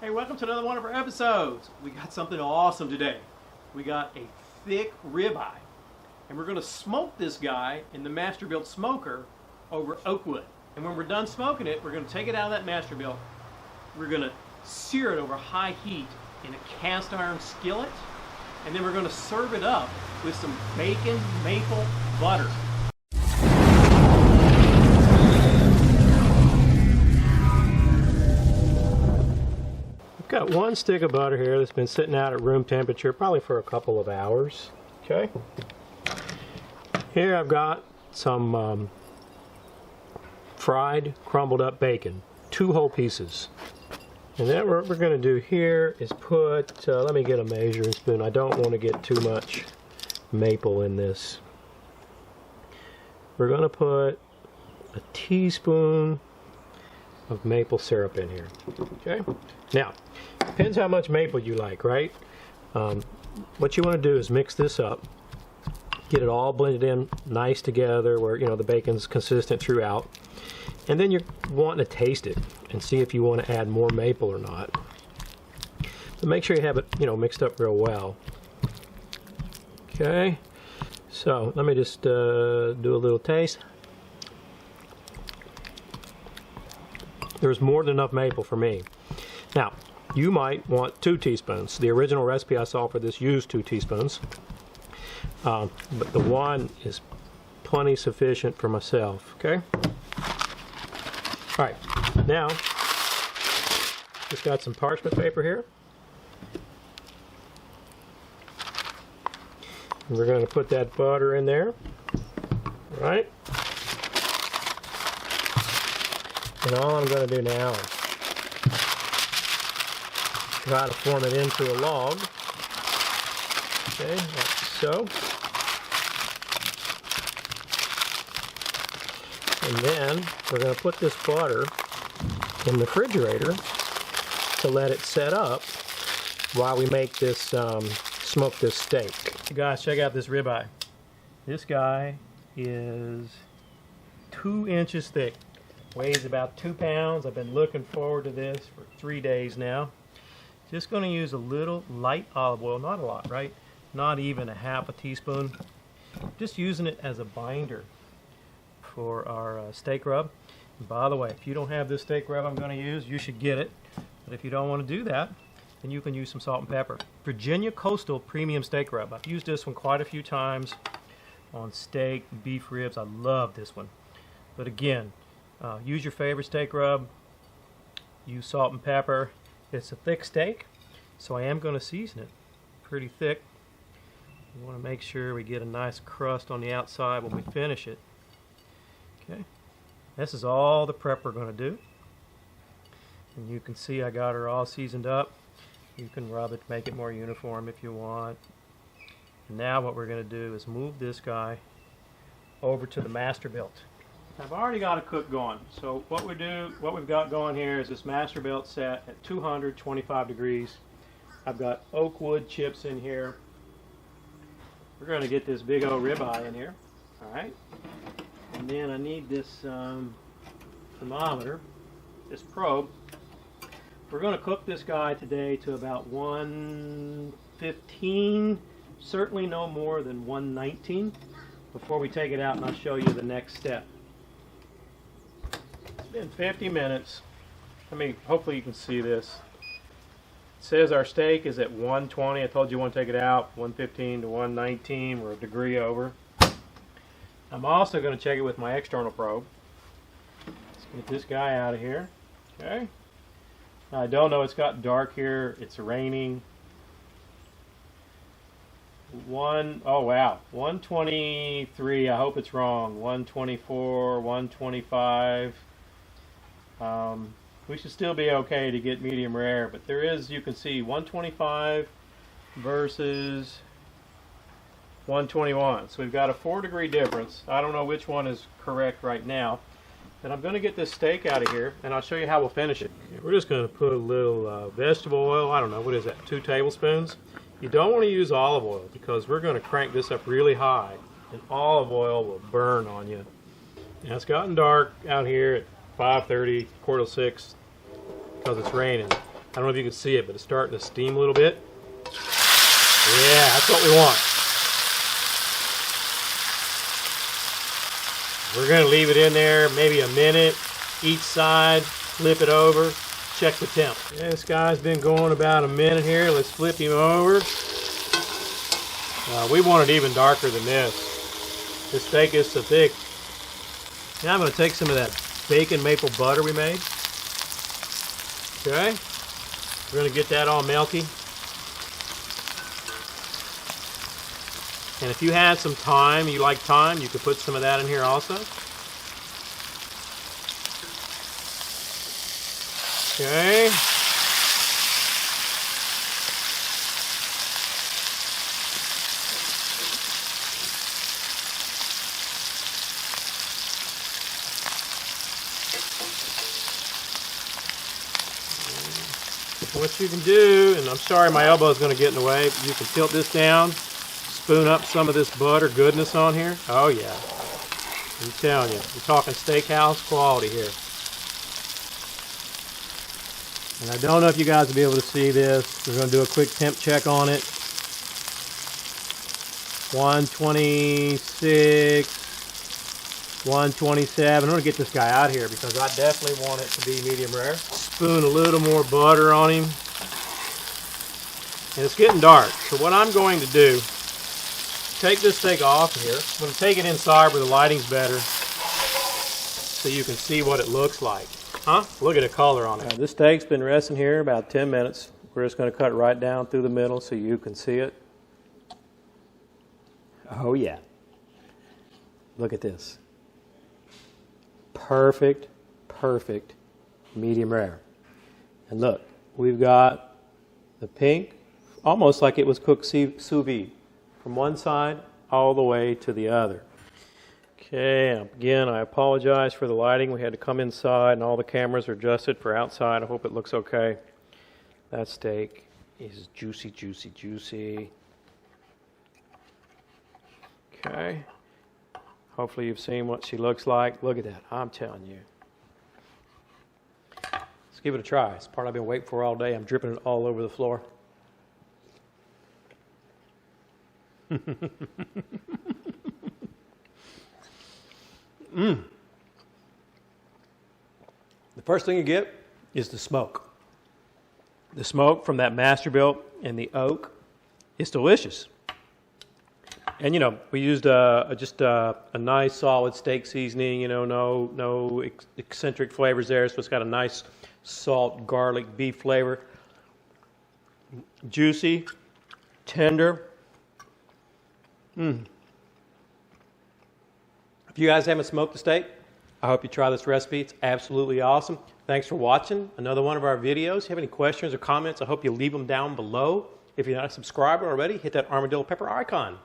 Hey, welcome to another one of our episodes. We got something awesome today. We got a thick ribeye, and we're going to smoke this guy in the Masterbuilt smoker over oak wood. And when we're done smoking it, we're going to take it out of that Masterbuilt. We're going to sear it over high heat in a cast iron skillet, and then we're going to serve it up with some bacon maple butter. Got one stick of butter here that's been sitting out at room temperature probably for a couple of hours. Okay. Here I've got some fried crumbled up bacon, 2 whole pieces. And then what we're going to do here is put, let me get a measuring spoon. I don't want to get too much maple in this. We're going to put a teaspoon of maple syrup in here. Okay. Now, depends how much maple you like, right? What you want to do is mix this up, get it all blended in nice together where, you know, the bacon's consistent throughout. And then you're wanting to taste it and see if you want to add more maple or not. But make sure you have it, you know, mixed up real well. Okay. So, let me just do a little taste. There's more than enough maple for me. Now, you might want 2 teaspoons. The original recipe I saw for this used 2 teaspoons. But the 1 is plenty sufficient for myself, okay? Alright, now, just got some parchment paper here. And we're going to put that butter in there. Alright? And all I'm going to do now is try to form it into a log. Okay, like so. And then we're going to put this butter in the refrigerator to let it set up while we make this, smoke this steak. You guys, check out this ribeye. This guy is 2 inches thick. Weighs about 2 pounds. I've been looking forward to this for 3 days now. Just going to use a little light olive oil, not a lot, right? Not even a half a teaspoon. Just using it as a binder for our steak rub. And by the way, if you don't have this steak rub I'm going to use, you should get it. But if you don't want to do that, then you can use some salt and pepper. Virginia Coastal Premium Steak Rub. I've used this one quite a few times on steak, beef ribs. I love this one. But again, use your favorite steak rub. Use salt and pepper. It's a thick steak, so I am going to season it pretty thick. We want to make sure we get a nice crust on the outside when we finish it. Okay, this is all the prep we're going to do. And you can see I got her all seasoned up. You can rub it to make it more uniform if you want. And now what we're going to do is move this guy over to the Masterbuilt. I've already got a cook going, so what we've got going here is this Masterbuilt set at 225 degrees. I've got oak wood chips in here. We're going to get this big old ribeye in here, all right? And then I need this thermometer, this probe. We're going to cook this guy today to about 115, certainly no more than 119, before we take it out and I'll show you the next step. In 50 minutes. Hopefully you can see this. It says our steak is at 120. I told you I want to take it out. 115 to 119. We're a degree over. I'm also going to check it with my external probe. Let's get this guy out of here. Okay. I don't know. It's got dark here. It's raining. Oh wow. 123. I hope it's wrong. 124. 125. We should still be okay to get medium rare, but there is, you can see 125 versus 121. So we've got a 4-degree difference. I don't know which one is correct right now. And I'm going to get this steak out of here and I'll show you how we'll finish it. We're just going to put a little vegetable oil. I don't know, what is that, 2 tablespoons? You don't want to use olive oil because we're going to crank this up really high and olive oil will burn on you. Now it's gotten dark out here at 5:30, 5:45, because it's raining. don't know if you can see it, but it's starting to steam a little bit. Yeah, that's what we want. We're going to leave it in there maybe a minute each side, flip it over, check the temp. Yeah, this guy's been going about a minute here. Let's flip him over. We want it even darker than this. This steak is so thick. Now I'm going to take some of that bacon maple butter we made. Okay. We're going to get that all melty. And if you had some thyme, you like thyme, you could put some of that in here also. Okay. What you can do, and I'm sorry my elbow is going to get in the way, but you can tilt this down, spoon up some of this butter goodness on here. Oh yeah, I'm telling you, we're talking steakhouse quality here. And I don't know if you guys will be able to see this. We're going to do a quick temp check on it. 126, 127. I'm going to get this guy out here because I definitely want it to be medium rare. Spoon a little more butter on him. And it's getting dark. So what I'm going to do, take this steak off here. I'm going to take it inside where the lighting's better so you can see what it looks like. Huh? Look at the color on it. This steak's been resting here about 10 minutes. We're just going to cut right down through the middle so you can see it. Oh yeah. Look at this. Perfect, perfect medium rare. And look, we've got the pink, almost like it was cooked sous vide, from one side all the way to the other. Okay, again, I apologize for the lighting. We had to come inside and all the cameras are adjusted for outside. I hope it looks okay. That steak is juicy, juicy, juicy. Okay. Hopefully you've seen what she looks like. Look at that. I'm telling you. Let's give it a try. It's the part I've been waiting for all day. I'm dripping it all over the floor. The first thing you get is the smoke. The smoke from that Masterbuilt and the oak is delicious. And you know, we used just a nice solid steak seasoning. You know, no eccentric flavors there. So it's got a nice salt, garlic, beef flavor. Juicy, tender. If you guys haven't smoked the steak, I hope you try this recipe. It's absolutely awesome. Thanks for watching another one of our videos. If you have any questions or comments, I hope you leave them down below. If you're not a subscriber already, hit that armadillo pepper icon.